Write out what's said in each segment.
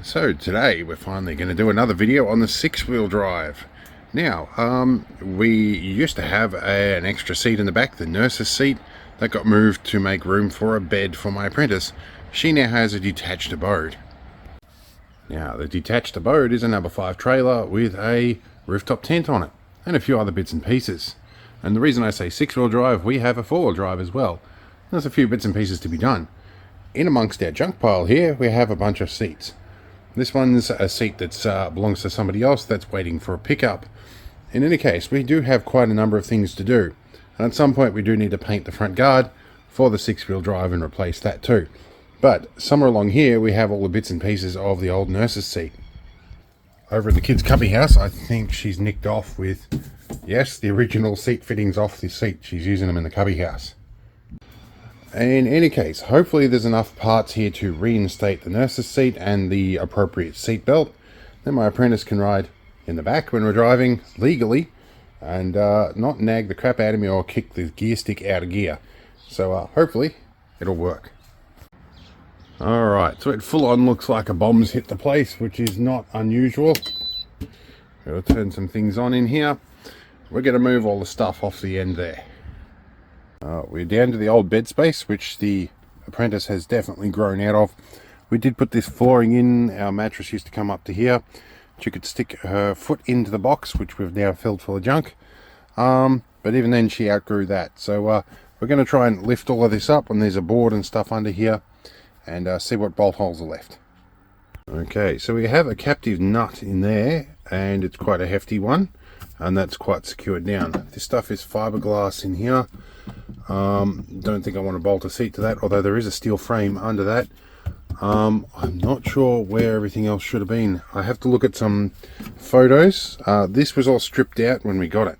So today we're finally going to do another video on the six-wheel drive. Now, we used to have an extra seat in the back, the nurse's seat, that got moved to make room for a bed for my apprentice. She now has a detached abode. Now, the detached abode is a number 5 trailer with a rooftop tent on it and a few other bits and pieces. And the reason I say six-wheel drive, we have a four-wheel drive as well. There's a few bits and pieces to be done. In amongst our junk pile here, we have a bunch of seats. This one's a seat that belongs to somebody else that's waiting for a pickup. In any case, we do have quite a number of things to do. And at some point we do need to paint the front guard for the six-wheel drive and replace that too. But somewhere along here we have all the bits and pieces of the old nurse's seat. Over at the kids' cubby house, I think she's nicked off with, yes, the original seat fittings off the seat. She's using them in the cubby house. In any case, hopefully there's enough parts here to reinstate the nurse's seat and the appropriate seat belt. Then my apprentice can ride in the back when we're driving legally and not nag the crap out of me or kick the gear stick out of gear. So hopefully it'll work. Alright, so it full on looks like a bomb's hit the place, which is not unusual. Gotta turn some things on in here. We're going to move all the stuff off the end there. We're down to the old bed space, which the apprentice has definitely grown out of. We did put this flooring in. Our mattress used to come up to here. She could stick her foot into the box, which we've now filled full of junk. But even then she outgrew that. So we're going to try and lift all of this up, and there's a board and stuff under here, and see what bolt holes are left. Okay, so we have a captive nut in there, and it's quite a hefty one, and that's quite secured down. This stuff is fiberglass in here. Don't think I want to bolt a seat to that, although there is a steel frame under that. I'm not sure where everything else should have been. I have to look at some photos. This was all stripped out when we got it,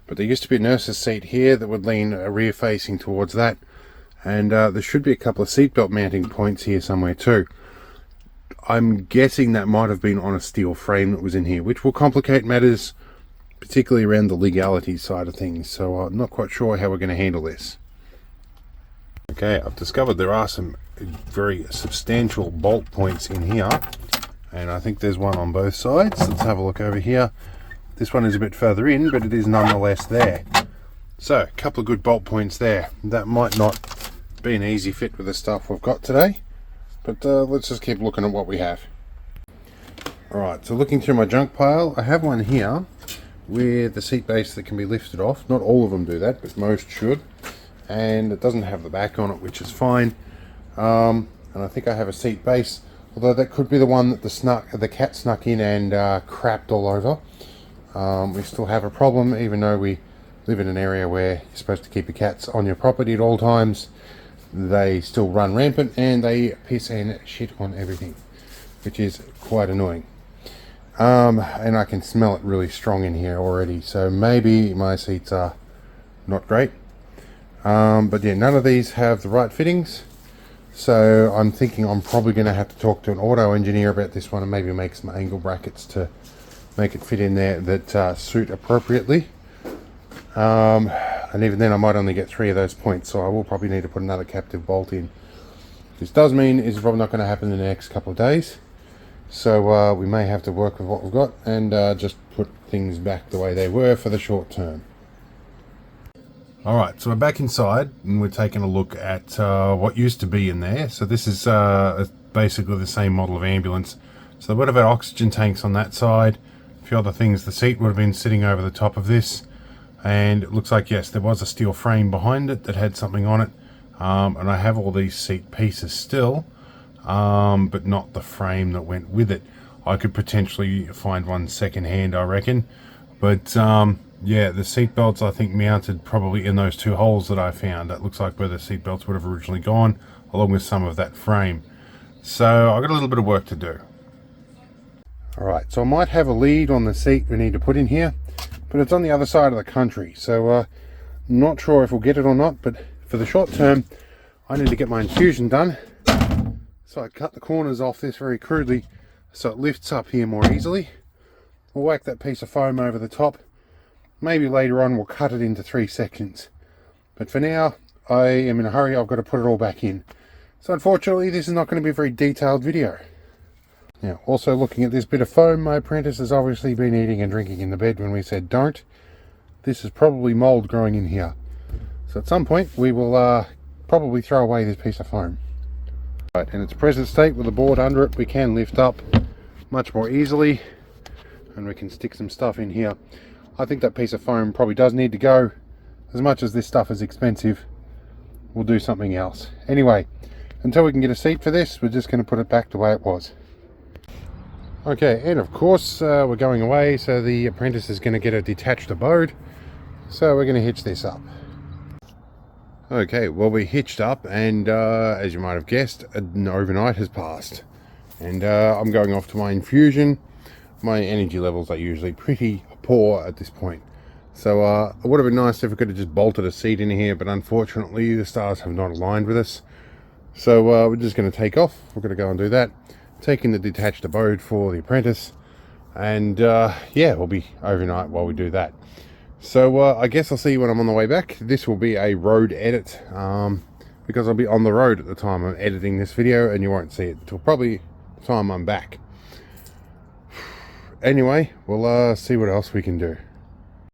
but there used to be a nurse's seat here that would lean rear facing towards that, and there should be a couple of seatbelt mounting points here somewhere too. I'm guessing that might have been on a steel frame that was in here, which will complicate matters, particularly around the legality side of things. So I'm not quite sure how we're going to handle this. Okay, I've discovered there are some very substantial bolt points in here, and I think there's one on both sides. Let's have a look over here. This one is a bit further in, but it is nonetheless there. So a couple of good bolt points there. That might not be an easy fit with the stuff we've got today, but let's just keep looking at what we have. Alright, so looking through my junk pile, I have one here with the seat base that can be lifted off. Not all of them do that, but most should. And it doesn't have the back on it, which is fine. And I think I have a seat base, although that could be the one that the cat snuck in and crapped all over. We still have a problem, even though we live in an area where you're supposed to keep your cats on your property at all times. They still run rampant and they piss and shit on everything, which is quite annoying. And I can smell it really strong in here already, so maybe my seats are not great. But yeah, none of these have the right fittings, so I'm thinking I'm probably going to have to talk to an auto engineer about this one and maybe make some angle brackets to make it fit in there that suit appropriately. And even then I might only get 3 of those points, so I will probably need to put another captive bolt in. This does mean it's probably not going to happen in the next couple of days. So we may have to work with what we've got and just put things back the way they were for the short term. Alright, so we're back inside and we're taking a look at what used to be in there. So this is basically the same model of ambulance. So would have had oxygen tanks on that side, a few other things. The seat would have been sitting over the top of this. And it looks like, yes, there was a steel frame behind it that had something on it. And I have all these seat pieces still. But not the frame that went with it. I could potentially find one second hand, I reckon. But yeah, the seat belts I think mounted probably in those 2 holes that I found. That looks like where the seat belts would have originally gone, along with some of that frame. So I've got a little bit of work to do. Alright, so I might have a lead on the seat we need to put in here, but it's on the other side of the country, so not sure if we'll get it or not. But for the short term, I need to get my infusion done. So I cut the corners off this very crudely so it lifts up here more easily. We'll whack that piece of foam over the top. Maybe later on we'll cut it into 3 sections. But for now, I am in a hurry. I've got to put it all back in. So unfortunately, this is not going to be a very detailed video. Now, also looking at this bit of foam, my apprentice has obviously been eating and drinking in the bed when we said don't. This is probably mold growing in here. So at some point we will probably throw away this piece of foam. Right, in its present state with the board under it, we can lift up much more easily and we can stick some stuff in here. I think that piece of foam probably does need to go. As much as this stuff is expensive, we'll do something else. Anyway, until we can get a seat for this, we're just going to put it back the way it was. Okay, and of course we're going away, so the apprentice is going to get a detached abode. So we're going to hitch this up. Okay, well, we hitched up, and as you might have guessed, an overnight has passed. And I'm going off to my infusion. My energy levels are usually pretty poor at this point. So it would have been nice if we could have just bolted a seat in here, but unfortunately the stars have not aligned with us. So we're just going to take off. We're going to go and do that. Taking the detached abode for the apprentice, and yeah, we'll be overnight while we do that. So I guess I'll see you when I'm on the way back. This will be a road edit because I'll be on the road at the time I'm editing this video, and you won't see it until probably the time I'm back. Anyway, we'll see what else we can do.